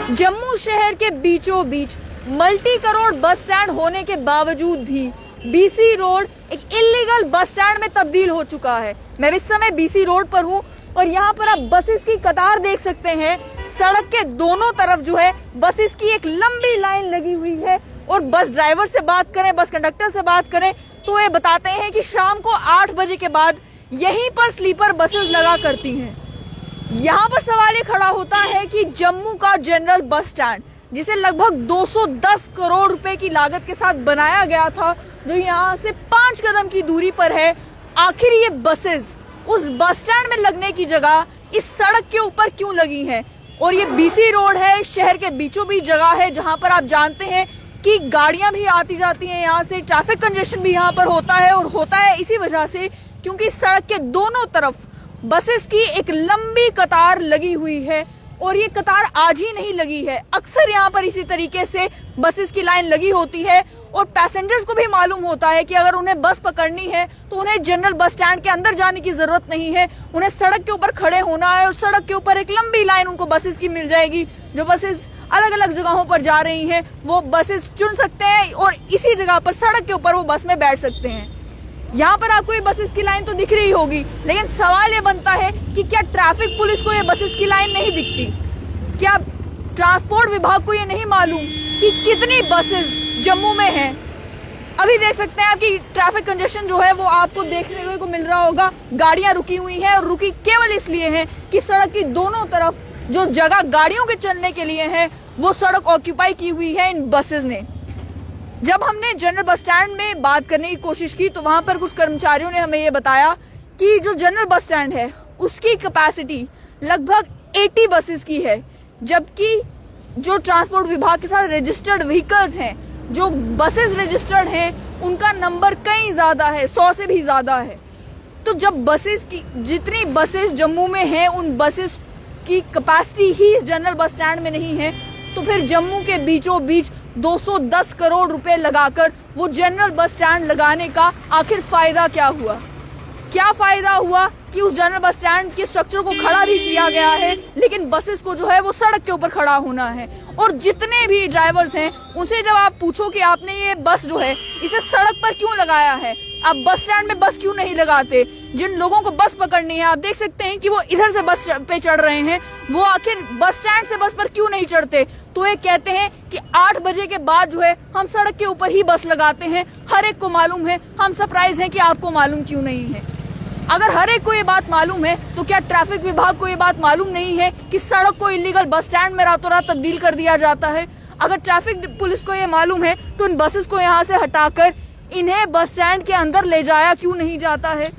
जम्मू शहर के बीचों बीच मल्टी करोड़ बस स्टैंड होने के बावजूद भी बीसी रोड एक इलीगल बस स्टैंड में तब्दील हो चुका है। मैं इस समय बीसी रोड पर हूँ और यहाँ पर आप बसेस की कतार देख सकते हैं। सड़क के दोनों तरफ जो है बसेस की एक लंबी लाइन लगी हुई है और बस ड्राइवर से बात करें, बस कंडक्टर से बात करें तो ये बताते हैं कि शाम को 8 बजे के बाद यहीं पर स्लीपर बसेस लगा करती हैं। यहाँ पर सवाल ये खड़ा होता है कि जम्मू का जनरल बस स्टैंड जिसे लगभग 210 करोड़ रुपए की लागत के साथ बनाया गया था, जो यहाँ से 5 कदम की दूरी पर है, आखिर ये बसेस उस बस स्टैंड में लगने की जगह इस सड़क के ऊपर क्यों लगी हैं? और ये बीसी रोड है, शहर के बीचों बीच जगह है जहाँ पर आप जानते हैं कि गाड़ियां भी आती जाती हैं, यहाँ से ट्रैफिक कंजेशन भी यहाँ पर होता है और होता है इसी वजह से क्योंकि सड़क के दोनों तरफ बसेस की एक लंबी कतार लगी हुई है। और ये कतार आज ही नहीं लगी है, अक्सर यहाँ पर इसी तरीके से बसेस की लाइन लगी होती है और पैसेंजर्स को भी मालूम होता है कि अगर उन्हें बस पकड़नी है तो उन्हें जनरल बस स्टैंड के अंदर जाने की जरूरत नहीं है, उन्हें सड़क के ऊपर खड़े होना है और सड़क के ऊपर एक लंबी लाइन उनको बसेस की मिल जाएगी। जो बसेस अलग अलग जगहों पर जा रही हैं वो बसेस चुन सकते हैं और इसी जगह पर सड़क के ऊपर वो बस में बैठ सकते हैं। यहाँ पर आपको ये बसेस की लाइन तो दिख रही होगी, लेकिन सवाल ये बनता है कि क्या ट्रैफिक पुलिस को ये बसेस की लाइन नहीं दिखती? क्या ट्रांसपोर्ट विभाग को ये नहीं मालूम कि कितनी बसेस जम्मू में हैं? अभी देख सकते हैं आपकी ट्रैफिक कंजेशन जो है वो आपको देखने को मिल रहा होगा। गाड़ियां रुकी हुई हैं और रुकी केवल इसलिए हैं कि सड़क की दोनों तरफ जो जगह गाड़ियों के चलने के लिए है वो सड़क ऑक्यूपाई की हुई है इन बसेस ने। जब हमने जनरल बस स्टैंड में बात करने की कोशिश की तो वहां पर कुछ कर्मचारियों ने हमें ये बताया कि जो जनरल बस स्टैंड है उसकी कैपेसिटी लगभग 80 बसेस की है, जबकि जो ट्रांसपोर्ट विभाग के साथ रजिस्टर्ड व्हीकल्स हैं, जो बसेस रजिस्टर्ड हैं, उनका नंबर कहीं ज्यादा है, 100 से भी ज्यादा है। तो जब बसेस की जितनी बसेस जम्मू में हैं उन बसेस की कैपेसिटी ही इस जनरल बस स्टैंड में नहीं है, तो फिर जम्मू के बीचों बीच 210 करोड़ रुपए लगाकर वो जनरल बस स्टैंड लगाने का आखिर फायदा क्या हुआ? क्या फायदा हुआ कि उस जनरल बस स्टैंड के स्ट्रक्चर को खड़ा भी किया गया है, लेकिन बसेस को जो है वो सड़क के ऊपर खड़ा होना है। और जितने भी ड्राइवर्स हैं उनसे जब आप पूछो कि आपने ये बस जो है इसे सड़क पर क्यों लगाया है, आप बस स्टैंड में बस क्यों नहीं लगाते? जिन लोगों को बस पकड़नी है आप देख सकते हैं कि वो इधर से बस पे चढ़ रहे हैं, वो आखिर बस स्टैंड से बस पर क्यों नहीं चढ़ते? तो ये कहते हैं कि 8 बजे के बाद जो है हम सड़क के ऊपर ही बस लगाते हैं, हर एक को मालूम है, हम सरप्राइज हैं कि आपको मालूम क्यों नहीं है। अगर हर एक को ये बात मालूम है तो क्या ट्रैफिक विभाग को ये बात मालूम नहीं है कि सड़क को इलीगल बस स्टैंड में रातों रात तब्दील कर दिया जाता है? अगर ट्रैफिक पुलिस को ये मालूम है तो इन बसेस को यहाँ से हटाकर इन्हें बस स्टैंड के अंदर ले जाया क्यों नहीं जाता है?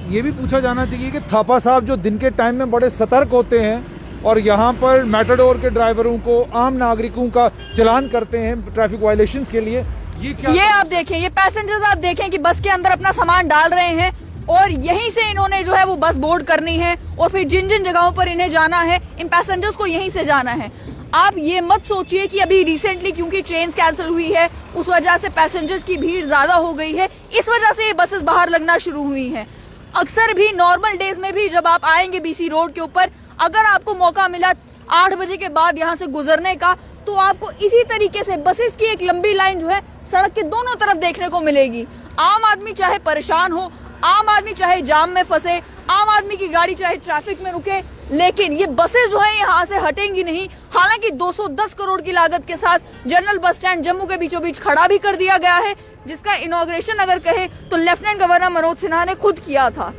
ये भी पूछा जाना चाहिए कि थापा साहब जो दिन के टाइम में बड़े सतर्क होते हैं और यहाँ पर मैटाडोर के ड्राइवरों को, आम नागरिकों का चालान करते हैं ट्रैफिक वायलेशंस के लिए, ये आप देखें, ये पैसेंजर्स आप देखें कि बस के अंदर अपना सामान डाल रहे हैं और यहीं से इन्होंने जो है वो बस बोर्ड करनी है और फिर जिन जिन जगहों पर इन्हें जाना है इन पैसेंजर्स को यहीं से जाना है। आप ये मत सोचिए कि अभी रिसेंटली क्योंकि ट्रेन कैंसिल हुई है उस वजह से पैसेंजर्स की भीड़ ज्यादा हो गई है, इस वजह से ये बसेस बाहर लगना शुरू हुई हैं। अक्सर भी नॉर्मल डेज में भी जब आप आएंगे बीसी रोड के ऊपर, अगर आपको मौका मिला 8 बजे के बाद यहाँ से गुजरने का, तो आपको इसी तरीके से बसेस की एक लंबी लाइन जो है सड़क के दोनों तरफ देखने को मिलेगी। आम आदमी चाहे परेशान हो, आम आदमी चाहे जाम में फंसे, आम आदमी की गाड़ी चाहे ट्रैफिक में रुके, लेकिन ये बसेस जो है यहाँ से हटेंगी नहीं। हालांकि 210 करोड़ की लागत के साथ जनरल बस स्टैंड जम्मू के बीचों बीच खड़ा भी कर दिया गया है, जिसका इनॉग्रेशन अगर कहे तो लेफ्टिनेंट गवर्नर मनोज सिन्हा ने खुद किया था।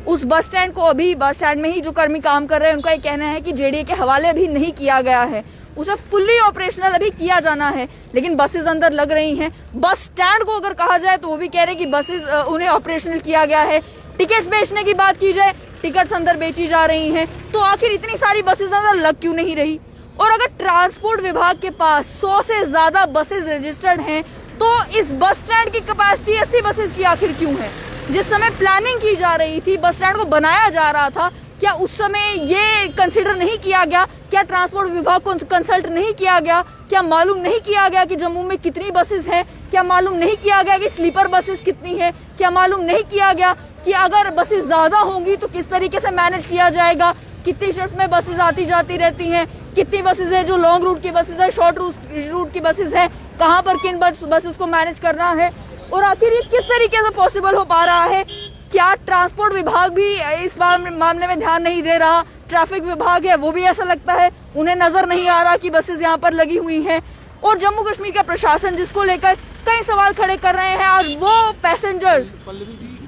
उस बस स्टैंड को अभी बस स्टैंड में ही जो कर्मी काम कर रहे हैं उनका ये कहना है कि जेडीए के हवाले अभी नहीं किया गया है, उसे फुल्ली ऑपरेशनल अभी किया जाना है, लेकिन बसेस अंदर लग रही हैं। बस स्टैंड को अगर कहा जाए तो वो भी कह रहे हैं कि बसेस उन्हें ऑपरेशनल किया गया है। टिकट्स बेचने की बात की जाए, टिकट्स अंदर बेची जा रही हैं, तो आखिर इतनी सारी बसेस अंदर लग क्यों नहीं रही? और अगर ट्रांसपोर्ट विभाग के पास 100 से ज्यादा बसेस रजिस्टर्ड हैं तो इस बस स्टैंड की कैपेसिटी 80 बसेस की आखिर क्यों है? जिस समय प्लानिंग की जा रही थी, बस स्टैंड को बनाया जा रहा था, क्या उस समय ये कंसिडर नहीं किया गया? क्या ट्रांसपोर्ट विभाग को कंसल्ट नहीं किया गया? क्या मालूम नहीं किया गया कि जम्मू में कितनी बसेस हैं? क्या मालूम नहीं किया गया कि स्लीपर बसेस कितनी हैं? क्या मालूम नहीं किया गया कि अगर बसेस ज्यादा होंगी तो किस तरीके से मैनेज किया जाएगा? कितनी शिफ्ट में बसेस आती जाती रहती हैं, कितनी बसेस है जो लॉन्ग रूट की बसेस है, शॉर्ट रूट की बसेस है, कहाँ पर किन बसेस को मैनेज करना है और आखिर ये किस तरीके से पॉसिबल हो पा रहा है। क्या ट्रांसपोर्ट विभाग भी इस मामले में ध्यान नहीं दे रहा? ट्रैफिक विभाग है वो भी ऐसा लगता है उन्हें नजर नहीं आ रहा कि बसेस यहाँ पर लगी हुई हैं। और जम्मू कश्मीर का प्रशासन जिसको लेकर कई सवाल खड़े कर रहे हैं, आज वो पैसेंजर्स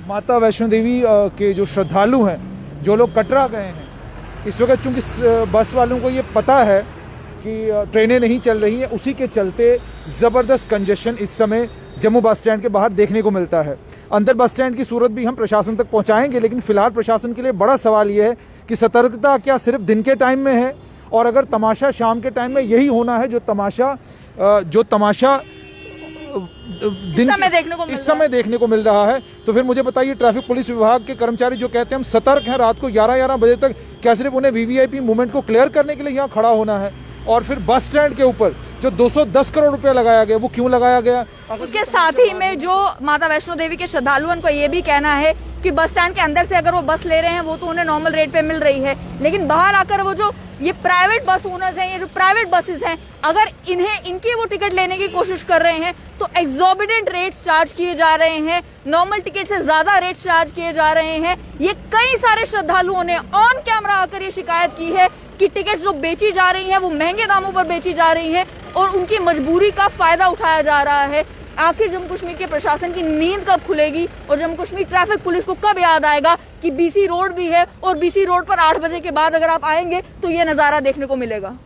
माता वैष्णो देवी के जो श्रद्धालु हैं, जो लोग कटरा गए हैं, इस वक्त चूंकि बस वालों को ये पता है कि ट्रेनें नहीं चल रही हैं, उसी के चलते ज़बरदस्त कंजेशन इस समय जम्मू बस स्टैंड के बाहर देखने को मिलता है। अंदर बस स्टैंड की सूरत भी हम प्रशासन तक पहुंचाएंगे, लेकिन फिलहाल प्रशासन के लिए बड़ा सवाल ये है कि सतर्कता क्या सिर्फ दिन के टाइम में है, और अगर तमाशा शाम के टाइम में यही होना है जो तमाशा दिन इस समय देखने को मिल रहा है, तो फिर मुझे बताइए ट्रैफिक पुलिस विभाग के कर्मचारी जो कहते हैं हम सतर्क हैं रात को 11-11 बजे तक, क्या सिर्फ उन्हें वीवीआईपी मूवमेंट को क्लियर करने के लिए यहाँ खड़ा होना है? और फिर बस स्टैंड के ऊपर जो 210 करोड़ रुपया लगाया गया, वो क्यों लगाया गया? उसके साथ ही में जो माता वैष्णो देवी के श्रद्धालुओं को ये भी कहना है कि बस स्टैंड के अंदर से अगर वो बस ले रहे हैं वो तो उन्हें नॉर्मल रेट पे मिल रही है, लेकिन बाहर आकर वो जो ये प्राइवेट बस ओनर्स हैं, ये जो प्राइवेट बसेस हैं, अगर इनकी वो टिकट लेने की कोशिश कर रहे हैं तो एग्जॉर्बिडेंट रेट्स चार्ज किए जा रहे हैं, नॉर्मल टिकट से ज्यादा रेट्स चार्ज किए जा रहे हैं। ये कई सारे श्रद्धालुओं ने ऑन कैमरा आकर ये शिकायत की है कि टिकट्स जो बेची जा रही हैं वो महंगे दामों पर बेची जा रही हैं और उनकी मजबूरी का फायदा उठाया जा रहा है। आखिर जम्मू कश्मीर के प्रशासन की नींद कब खुलेगी और जम्मू कश्मीर ट्रैफिक पुलिस को कब याद आएगा कि बीसी रोड भी है और बीसी रोड पर 8 बजे के बाद अगर आप आएंगे तो ये नजारा देखने को मिलेगा।